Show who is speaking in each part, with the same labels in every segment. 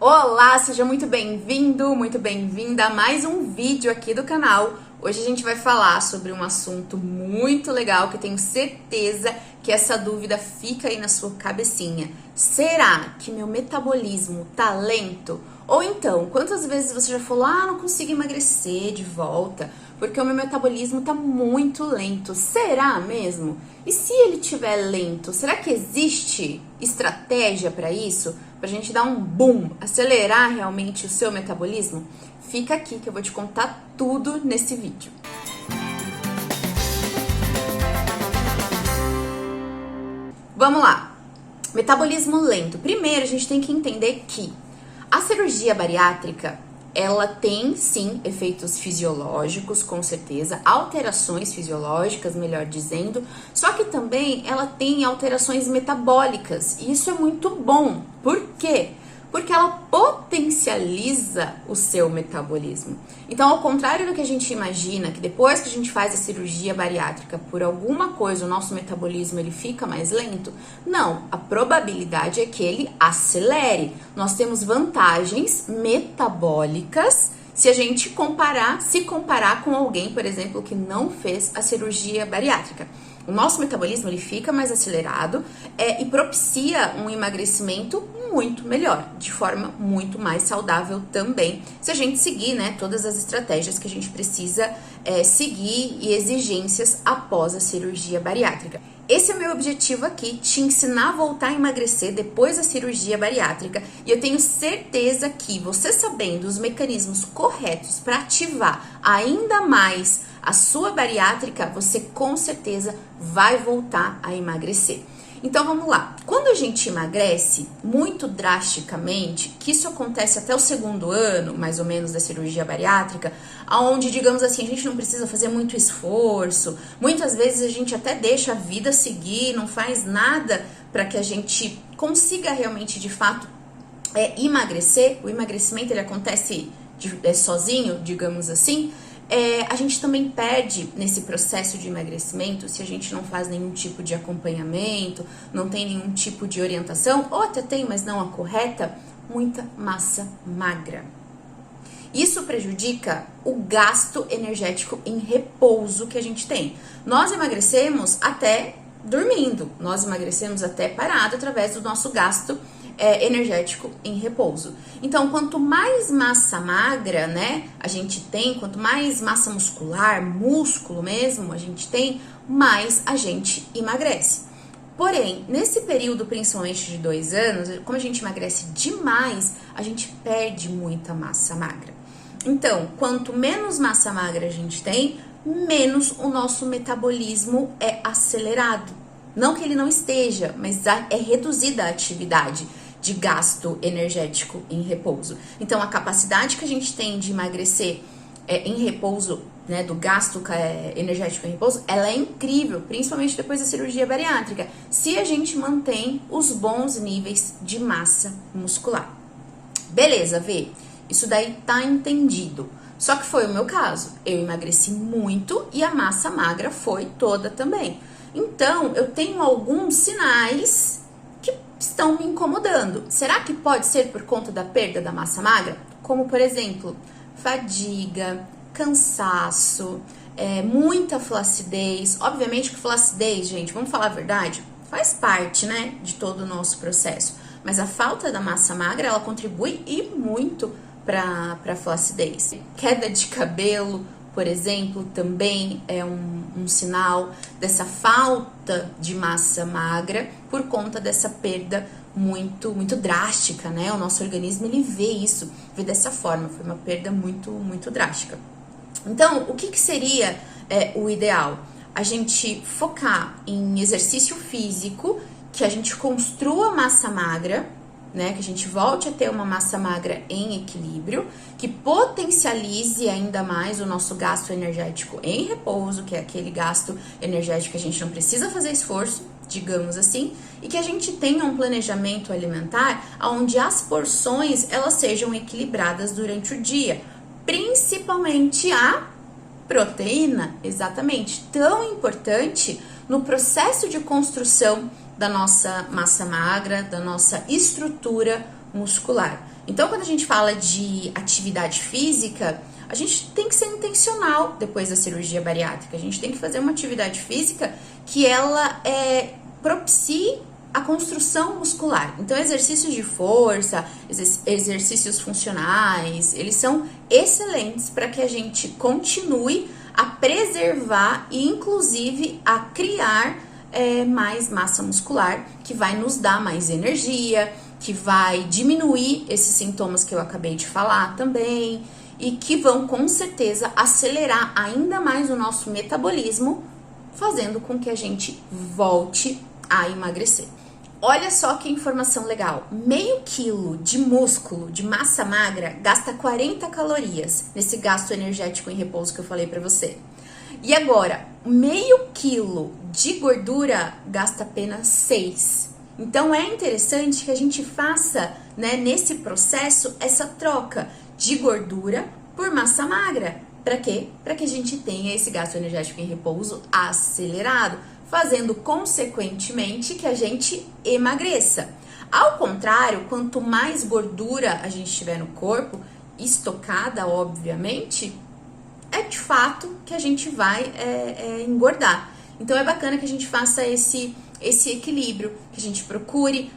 Speaker 1: Olá, seja muito bem-vindo, muito bem-vinda a mais um vídeo aqui do canal. Hoje a gente vai falar sobre um assunto muito legal que eu tenho certeza que essa dúvida fica aí na sua cabecinha. Será que meu metabolismo tá lento? Ou então, quantas vezes você já falou, não consigo emagrecer de volta porque o meu metabolismo tá muito lento? Será mesmo? E se ele estiver lento, será que existe estratégia para isso? Pra gente dar um boom, acelerar realmente o seu metabolismo? Fica aqui que eu vou te contar tudo nesse vídeo. Vamos lá. Metabolismo lento. Primeiro, a gente tem que entender que a cirurgia bariátrica, ela tem sim efeitos fisiológicos, com certeza, alterações fisiológicas, melhor dizendo, só que também ela tem alterações metabólicas, e isso é muito bom. Por quê? Porque ela potencializa o seu metabolismo. Então, ao contrário do que a gente imagina, que depois que a gente faz a cirurgia bariátrica, por alguma coisa o nosso metabolismo ele fica mais lento, não, a probabilidade é que ele acelere. Nós temos vantagens metabólicas se a gente se comparar com alguém, por exemplo, que não fez a cirurgia bariátrica. O nosso metabolismo ele fica mais acelerado e propicia um emagrecimento muito melhor, de forma muito mais saudável também, se a gente seguir, todas as estratégias que a gente precisa seguir e exigências após a cirurgia bariátrica. Esse é o meu objetivo aqui, te ensinar a voltar a emagrecer depois da cirurgia bariátrica, e eu tenho certeza que você sabendo os mecanismos corretos para ativar ainda mais a sua bariátrica, você com certeza vai voltar a emagrecer. Então vamos lá, quando a gente emagrece muito drasticamente, que isso acontece até o segundo ano, mais ou menos, da cirurgia bariátrica, onde, digamos assim, a gente não precisa fazer muito esforço, muitas vezes a gente até deixa a vida seguir, não faz nada para que a gente consiga realmente, de fato, emagrecer. O emagrecimento ele acontece sozinho, digamos assim. A gente também perde nesse processo de emagrecimento se a gente não faz nenhum tipo de acompanhamento, não tem nenhum tipo de orientação, ou até tem, mas não a correta, muita massa magra. Isso prejudica o gasto energético em repouso que a gente tem. Nós emagrecemos até dormindo, nós emagrecemos até parado através do nosso gasto energético em repouso. Então, quanto mais massa magra, a gente tem, quanto mais massa muscular, músculo mesmo, a gente tem, mais a gente emagrece. Porém, nesse período, principalmente de 2 anos, como a gente emagrece demais, a gente perde muita massa magra. Então, quanto menos massa magra a gente tem, menos o nosso metabolismo é acelerado. Não que ele não esteja, mas é reduzida a atividade de gasto energético em repouso. Então, a capacidade que a gente tem de emagrecer em repouso, do gasto energético em repouso, ela é incrível, principalmente depois da cirurgia bariátrica, se a gente mantém os bons níveis de massa muscular. Beleza, Vê? Isso daí tá entendido. Só que foi o meu caso. Eu emagreci muito e a massa magra foi toda também. Então, eu tenho alguns sinais que estão me incomodando. Será que pode ser por conta da perda da massa magra? Como, por exemplo, fadiga, cansaço, muita flacidez. Obviamente que flacidez, gente, vamos falar a verdade, faz parte, de todo o nosso processo. Mas a falta da massa magra, ela contribui e muito para flacidez. Queda de cabelo, por exemplo, também é um sinal dessa falta de massa magra por conta dessa perda muito drástica, O nosso organismo, ele vê dessa forma, foi uma perda muito drástica. Então, o que seria o ideal? A gente focar em exercício físico, que a gente construa massa magra, que a gente volte a ter uma massa magra em equilíbrio, que potencialize ainda mais o nosso gasto energético em repouso, que é aquele gasto energético que a gente não precisa fazer esforço, digamos assim, e que a gente tenha um planejamento alimentar onde as porções elas sejam equilibradas durante o dia, principalmente a proteína, exatamente, tão importante no processo de construção da nossa massa magra, da nossa estrutura muscular. Então, quando a gente fala de atividade física, a gente tem que ser intencional depois da cirurgia bariátrica. A gente tem que fazer uma atividade física que ela propicie a construção muscular. Então, exercícios de força, exercícios funcionais, eles são excelentes para que a gente continue a preservar e, inclusive, a criar mais massa muscular, que vai nos dar mais energia, que vai diminuir esses sintomas que eu acabei de falar também, e que vão, com certeza, acelerar ainda mais o nosso metabolismo, fazendo com que a gente volte a emagrecer. Olha só que informação legal, meio quilo de músculo, de massa magra, gasta 40 calorias nesse gasto energético em repouso que eu falei pra você. E agora, meio quilo de gordura gasta apenas 6. Então, é interessante que a gente faça, né, nesse processo, essa troca de gordura por massa magra. Para quê? Para que a gente tenha esse gasto energético em repouso acelerado, fazendo consequentemente que a gente emagreça. Ao contrário, quanto mais gordura a gente tiver no corpo, estocada, obviamente, é de fato que a gente vai engordar. Então é bacana que a gente faça esse equilíbrio, que a gente procure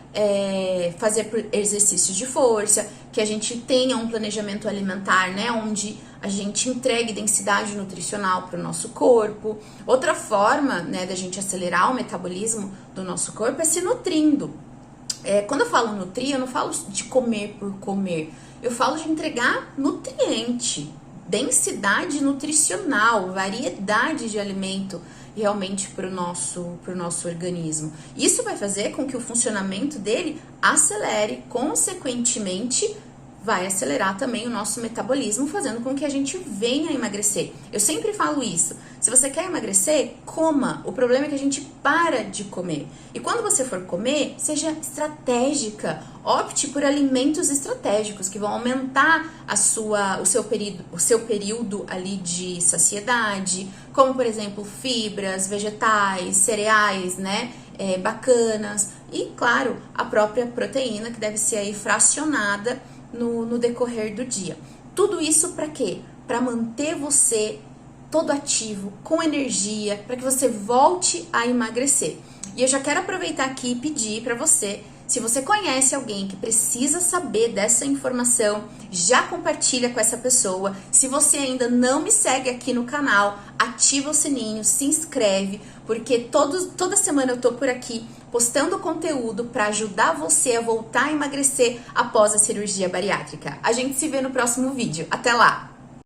Speaker 1: fazer exercícios de força, que a gente tenha um planejamento alimentar, né, onde a gente entregue densidade nutricional para o nosso corpo. Outra forma, né, da gente acelerar o metabolismo do nosso corpo é se nutrindo. Quando eu falo nutrir, eu não falo de comer por comer, eu falo de entregar nutriente, densidade nutricional, variedade de alimento realmente para o nosso organismo. Isso vai fazer com que o funcionamento dele acelere, consequentemente vai acelerar também o nosso metabolismo, fazendo com que a gente venha a emagrecer. Eu sempre falo isso. Se você quer emagrecer, coma. O problema é que a gente para de comer. E quando você for comer, seja estratégica. Opte por alimentos estratégicos que vão aumentar o seu período ali de saciedade, como por exemplo fibras, vegetais, cereais, né? Bacanas. E claro, a própria proteína que deve ser aí fracionada no decorrer do dia. Tudo isso para quê? Para manter você todo ativo, com energia, para que você volte a emagrecer. E eu já quero aproveitar aqui e pedir para você, se você conhece alguém que precisa saber dessa informação, já compartilha com essa pessoa. Se você ainda não me segue aqui no canal, ativa o sininho, se inscreve, porque toda semana eu tô por aqui postando conteúdo para ajudar você a voltar a emagrecer após a cirurgia bariátrica. A gente se vê no próximo vídeo. Até lá!